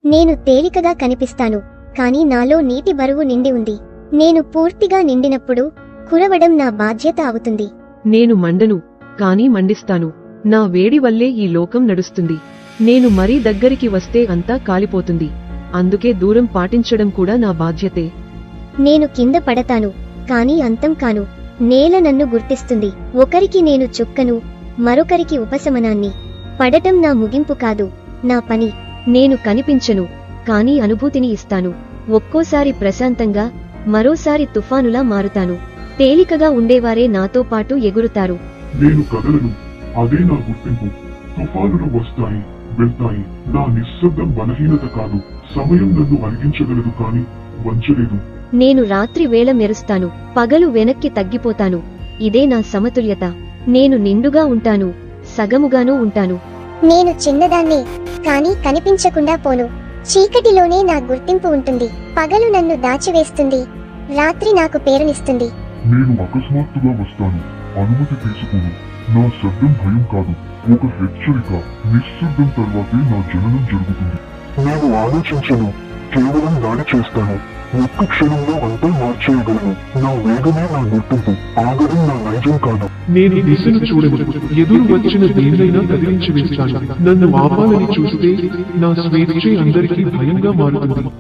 నేను తేలికగా కనిపిస్తాను, కాని నాలో నీటి బరువు నిండి ఉంది. నేను పూర్తిగా నిండినప్పుడు కురవడం నా బాధ్యత అవుతుంది. నేను మండను, కాని మండిస్తాను. నా వేడి వల్లే ఈ లోకం నడుస్తుంది. నేను మరీ దగ్గరికి వస్తే అంతా కాలిపోతుంది. అందుకే దూరం పాటించడం కూడా నా బాధ్యతే. నేను కింద పడతాను, కాని అంతం కాను. నేల నన్ను గుర్తిస్తుంది. ఒకరికి నేను చుక్కను, మరొకరికి ఉపశమనాన్ని. పడటం నా ముగింపు కాదు, నా పని. నేను కనిపించను, కాని అనుభూతిని ఇస్తాను. ఒక్కోసారి ప్రశాంతంగా, మరోసారి తుఫానులా మారుతాను. తేలికగా ఉండేవారే నాతో పాటు ఎగురుతారు. నేను కదలను, అదే నా గుర్తింపు. తుఫానులు వస్తాయి, వెళ్తాయి. నా నిశ్శబ్దం బలహీనత కాదు. సమయం నన్ను అరిగించగలదు, కాని వంచలేదు. నేను రాత్రి వేళ మెరుస్తాను, పగలు వెనక్కి తగ్గిపోతాను. ఇదే నా సమతుల్యత. నేను నిండుగా ఉంటాను, సగముగానూ ఉంటాను. నేను చిన్నదాన్నే, కాని కనిపించకుండా పోను. చీకటిలోనే నా గుర్తింపు ఉంటుంది. పగలు నన్ను దాచివేస్తుంది, రాత్రి నాకు పేరునిస్తుంది. నేను అకస్మాత్తుగా వస్తాను, అనుమతి తీసుకోను. నా శబ్దం భయం కాదు, ఒక హెచ్చరిక. నిశ్శబ్దం తర్వాతే నా జననం జరుగుతుంది. నేను ఆలోచించను, కేవలం దాడి చేస్తాను. ఒక్క క్షణంలో అంతా మార్చేయగలను. నా వేగమే నా గుర్తింపు, ఆగడం నా నైజం కాదు. నేను దిశను చూడను, ఎదురు వచ్చిన దేన్నైనా కదిలించి వేస్తాను. నన్ను ఆపాలని చూస్తే నా స్వేచ్ఛే అందరికీ భయంగా మారుతుంది.